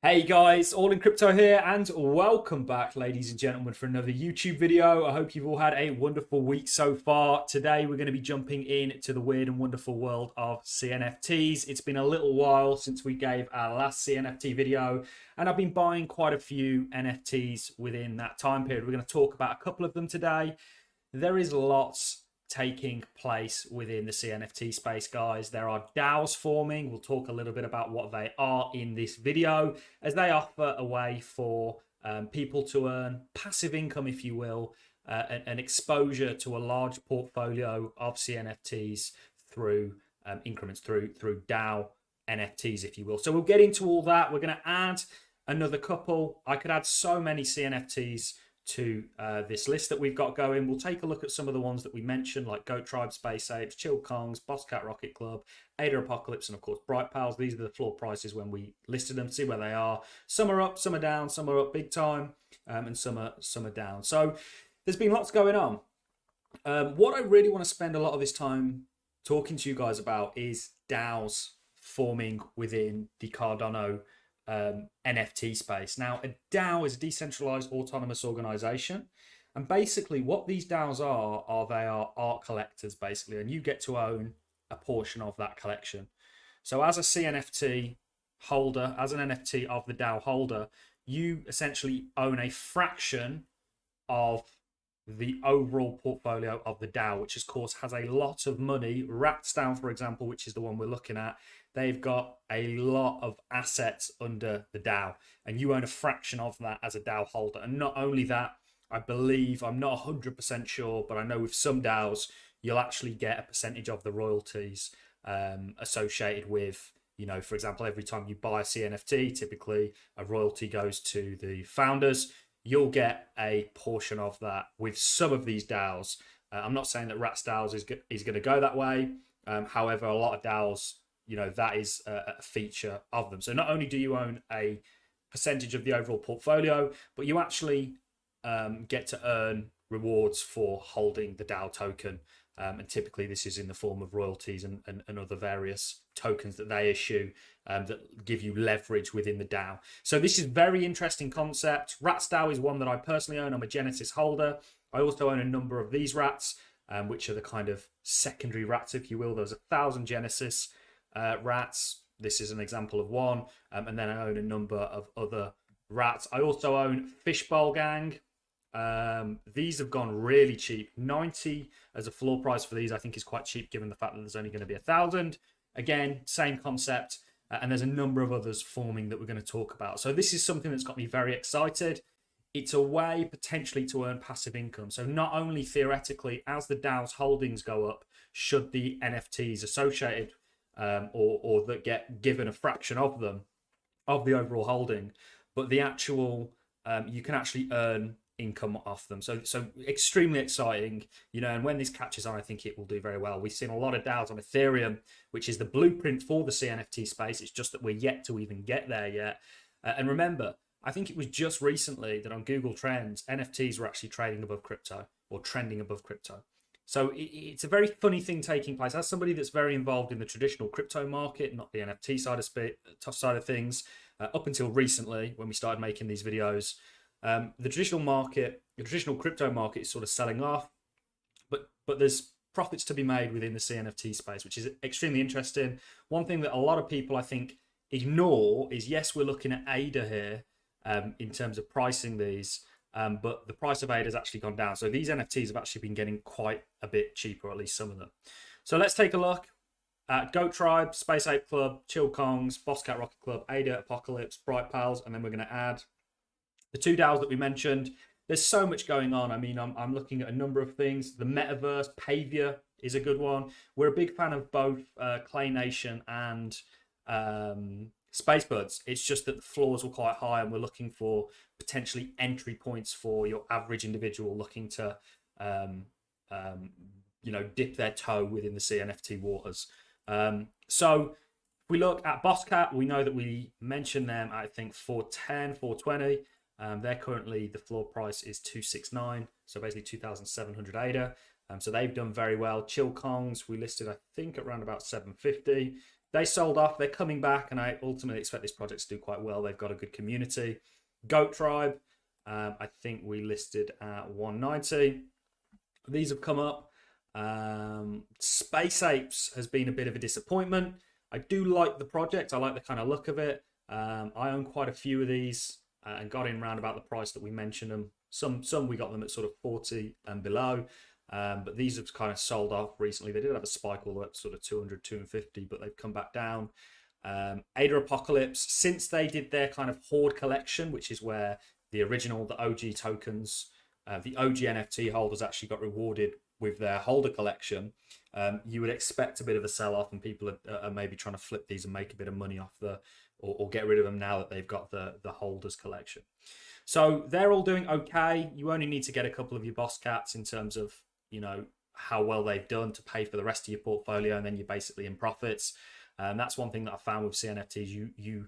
Hey guys, All in Crypto here, and welcome back, ladies and gentlemen, for another YouTube video. I hope you've all had a wonderful week so far. Today, we're going to be jumping into the weird and wonderful world of CNFTs. It's been a little while since we gave our last CNFT video, and I've been buying quite a few NFTs within that time period. We're going to talk about a couple of them today. There is lots taking place within the CNFT space, guys. There are DAOs forming. We'll talk a little bit about what they are in this video, as they offer a way for people to earn passive income, if you will, and exposure to a large portfolio of CNFTs through increments, through DAO NFTs, if you will. So we'll get into all that. We're going to add another couple. I could add so many CNFTs to this list that we've got going. We'll take a look at some of the ones that we mentioned, like Goat Tribe, Space Apes, Chill Kongs, Boss Cat Rocket Club, ADA Apocalypse, and of course Bright Pals. These are the floor prices when we listed them, see where they are. Some are up, some are down, some are up big time, and some are down. So there's been lots going on. What I really want to spend a lot of this time talking to you guys about is DAOs forming within the Cardano NFT space. Now, a DAO is a decentralized autonomous organization, and basically what these DAOs are they are art collectors, basically, and you get to own a portion of that collection. So as a CNFT holder, as an NFT of the DAO holder, you essentially own a fraction of the overall portfolio of the DAO, which of course has a lot of money. Ratsdown, for example, which is the one we're looking at, they've got a lot of assets under the DAO, and you own a fraction of that as a DAO holder. And not only that, I believe, I'm not 100% sure, but I know with some DAOs, you'll actually get a percentage of the royalties associated with, you know, for example, every time you buy a CNFT, typically a royalty goes to the founders. You'll get a portion of that with some of these DAOs. I'm not saying that Rats DAOs is going to go that way. However, a lot of DAOs, you know, that is a feature of them. So not only do you own a percentage of the overall portfolio, but you actually get to earn rewards for holding the DAO token. And typically this is in the form of royalties and other various tokens that they issue that give you leverage within the DAO. So this is a very interesting concept. Rats DAO is one that I personally own. I'm a Genesis holder. I also own a number of these rats, which are the kind of secondary rats, if you will. There's 1,000 Genesis rats. This is an example of one. And then I own a number of other rats. I also own Fishbowl Gang. These have gone really cheap. 90 as a floor price for these, I think, is quite cheap given the fact that there's only going to be 1,000. Again, same concept, and there's a number of others forming that we're going to talk about. So this is something that's got me very excited. It's a way potentially to earn passive income. So not only theoretically, as the DAO's holdings go up, should the NFTs associated or that get given a fraction of them, of the overall holding, but the actual, you can actually earn income off them. So extremely exciting, you know, and when this catches on, I think it will do very well. We've seen a lot of DAOs on Ethereum, which is the blueprint for the CNFT space. It's just that we're yet to even get there yet. And remember, I think it was just recently that on Google Trends, NFTs were actually trading above crypto or trending above crypto. So it's a very funny thing taking place. As somebody that's very involved in the traditional crypto market, not the NFT side of things, up until recently when we started making these videos, the traditional market, the traditional crypto market is sort of selling off, but there's profits to be made within the CNFT space, which is extremely interesting. One thing that a lot of people, I think, ignore is, yes, we're looking at ADA here in terms of pricing these, but the price of ADA has actually gone down. So these NFTs have actually been getting quite a bit cheaper, or at least some of them. So let's take a look at Goat Tribe, Space Ape Club, Chill Kongs, Boss Cat Rocket Club, ADA Apocalypse, Bright Pals, and then we're going to add the two DAOs that we mentioned. There's so much going on. I mean, I'm looking at a number of things. The metaverse, Pavia is a good one. We're a big fan of both Clay Nation and Space Buds. It's just that the floors were quite high, and we're looking for potentially entry points for your average individual looking to, you know, dip their toe within the CNFT waters. So if we look at Boss Cat, we know that we mentioned them, I think, 410, 420. They're currently, the floor price is 269, so basically 2,700 ADA. So they've done very well. Chill Kongs, we listed, I think, at around about 750. They sold off. They're coming back, and I ultimately expect this project to do quite well. They've got a good community. Goat Tribe, I think we listed at 190. These have come up. Space Apes has been a bit of a disappointment. I do like the project. I like the kind of look of it. I own quite a few of these and got in round about the price that we mentioned them. Some we got them at sort of 40 and below. But these have kind of sold off recently. They did have a spike all the way up to sort of 200, 250, but they've come back down. ADA Apocalypse, since they did their kind of Horde collection, which is where the original, the OG tokens, the OG NFT holders actually got rewarded with their holder collection, you would expect a bit of a sell-off, and people are maybe trying to flip these and make a bit of money off or get rid of them now that they've got the holders collection. So they're all doing okay. You only need to get a couple of your boss cats in terms of, you know, how well they've done to pay for the rest of your portfolio, and then you're basically in profits. That's one thing that I found with CNFTs.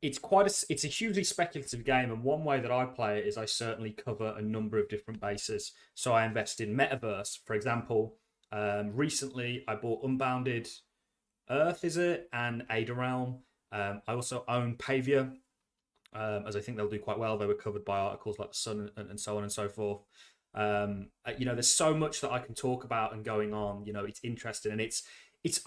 It's a hugely speculative game, and one way that I play it is I certainly cover a number of different bases. So I invest in Metaverse, for example. Recently I bought Unbounded Earth, is it, and ADARealm. I also own Pavia, as I think they'll do quite well. They were covered by articles like The Sun and so on and so forth. You know, there's so much that I can talk about and going on. You know, it's interesting, and it's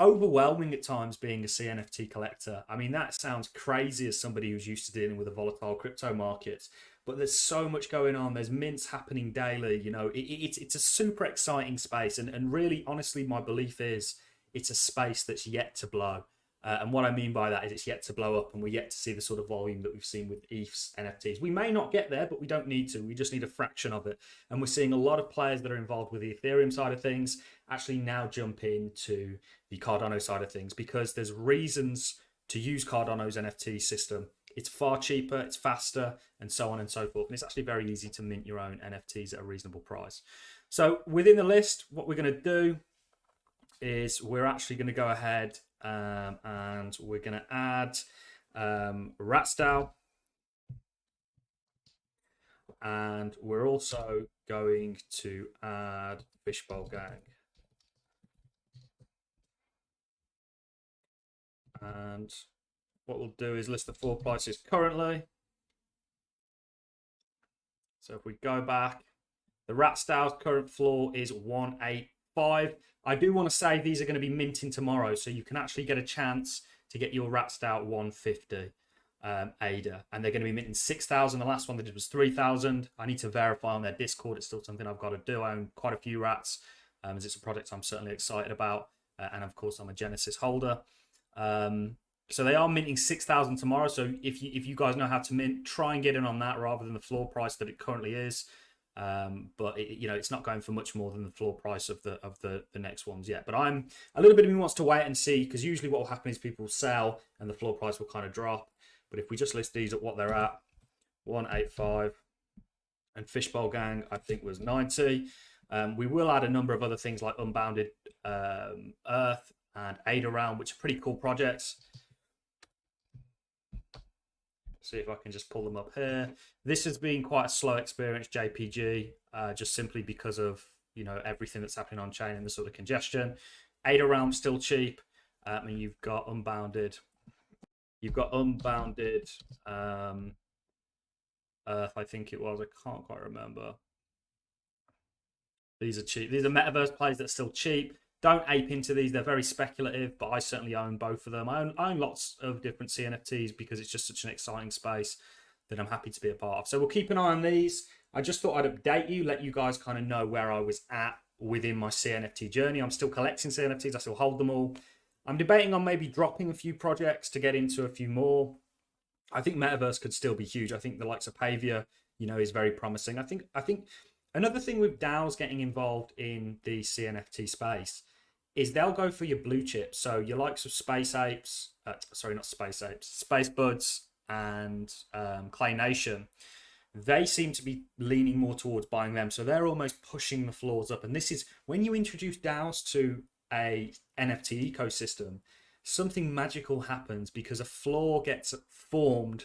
overwhelming at times being a CNFT collector. I mean, that sounds crazy as somebody who's used to dealing with a volatile crypto market, but there's so much going on. There's mints happening daily. You know, it's a super exciting space, and really, honestly, my belief is it's a space that's yet to blow. And what I mean by that is it's yet to blow up, and we're yet to see the sort of volume that we've seen with ETH's NFTs. We may not get there, but we don't need to. We just need a fraction of it. And we're seeing a lot of players that are involved with the Ethereum side of things actually now jump into the Cardano side of things, because there's reasons to use Cardano's NFT system. It's far cheaper, it's faster, and so on and so forth. And it's actually very easy to mint your own NFTs at a reasonable price. So within the list, what we're going to do is we're actually going to go ahead and we're going to add Ratsdao, and we're also going to add Fishbowl Gang. And what we'll do is list the floor prices currently. So if we go back, the Ratsdale's current floor is 185. I do want to say these are going to be minting tomorrow, so you can actually get a chance to get your Ratsdale 150 ADA, and they're going to be minting 6,000. The last one they did was 3,000. I need to verify on their Discord. It's still something I've got to do. I own quite a few rats, as it's a project I'm certainly excited about, and of course I'm a Genesis holder. So they are minting 6,000 tomorrow. So if you guys know how to mint, try and get in on that rather than the floor price that it currently is. But you know, it's not going for much more than the floor price of the next ones yet. But I'm a little bit of me wants to wait and see, because usually what will happen is people sell and the floor price will kind of drop. But if we just list these at what they're at, 185, and Fishbowl Gang I think was 90. We will add a number of other things like Unbounded Earth and ADARealm, which are pretty cool projects. See if I can just pull them up here. This has been quite a slow experience, JPG, just simply because of, you know, everything that's happening on chain and the sort of congestion. ADARealm still cheap. I mean, you've got Unbounded. You've got Unbounded Earth, I think it was. I can't quite remember. These are cheap. These are metaverse plays that are still cheap. Don't ape into these. They're very speculative, but I certainly own both of them. I own lots of different CNFTs because it's just such an exciting space that I'm happy to be a part of. So we'll keep an eye on these. I just thought I'd update you, let you guys kind of know where I was at within my CNFT journey. I'm still collecting CNFTs. I still hold them all. I'm debating on maybe dropping a few projects to get into a few more. I think Metaverse could still be huge. I think the likes of Pavia, you know, is very promising. I think another thing with DAOs getting involved in the CNFT space is they'll go for your blue chips. So your likes of Space Apes, sorry, not Space Apes, Space Buds and Clay Nation, they seem to be leaning more towards buying them. So they're almost pushing the floors up. And this is when you introduce DAOs to a NFT ecosystem, something magical happens because a floor gets formed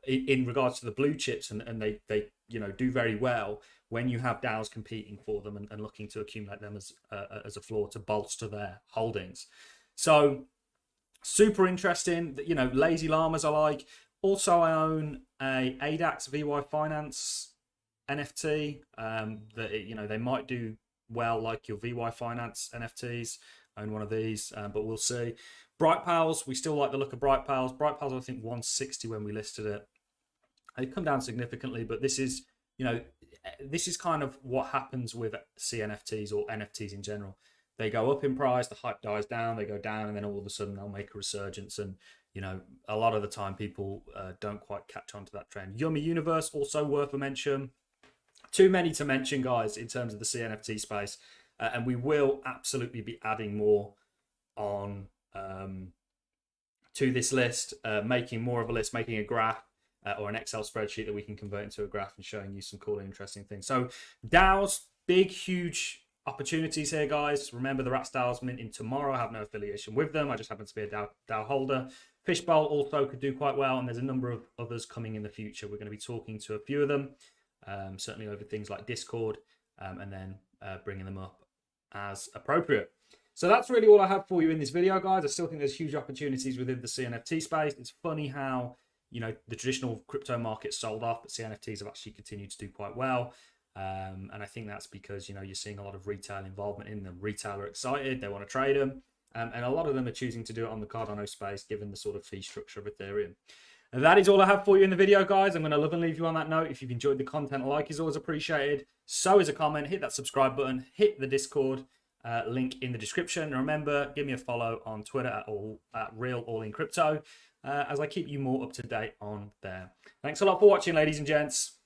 in regards to the blue chips, and they you know do very well when you have DAOs competing for them and looking to accumulate them as a floor to bolster their holdings. So Super interesting. You know, lazy llamas I like. Also, I own a ADAX VY Finance NFT. That you know, they might do well like your VY Finance NFTs. I own one of these, but we'll see. Bright Pals, we still like the look of Bright Pals. Bright Pals, I think 160 when we listed it. They've come down significantly, but this is, you know, this is kind of what happens with CNFTs or NFTs in general. They go up in price, the hype dies down, they go down, and then all of a sudden they'll make a resurgence. And you know, a lot of the time people don't quite catch on to that trend. Yummy Universe, also worth a mention. Too many to mention, guys, in terms of the CNFT space, and we will absolutely be adding more on to this list, making more of a list, making a graph or an Excel spreadsheet that we can convert into a graph and showing you some cool and interesting things. So DAOs, big, huge opportunities here, guys. Remember, the Rats DAOs minting tomorrow. I have no affiliation with them. I just happen to be a DAO holder. Fishbowl also could do quite well, and there's a number of others coming in the future. We're going to be talking to a few of them, certainly over things like Discord, and then bringing them up as appropriate. So that's really all I have for you in this video, guys. I still think there's huge opportunities within the CNFT space. It's funny how, you know, the traditional crypto market sold off, but CNFTs have actually continued to do quite well. And I think that's because, you know, you're seeing a lot of retail involvement in them. Retail are excited, they want to trade them. And a lot of them are choosing to do it on the Cardano space, given the sort of fee structure of Ethereum. And that is all I have for you in the video, guys. I'm going to love and leave you on that note. If you've enjoyed the content, a like is always appreciated. So is a comment. Hit that subscribe button. Hit the Discord link in the description. And remember, give me a follow on Twitter at Real All In Crypto, as I keep you more up to date on there. Thanks a lot for watching, ladies and gents.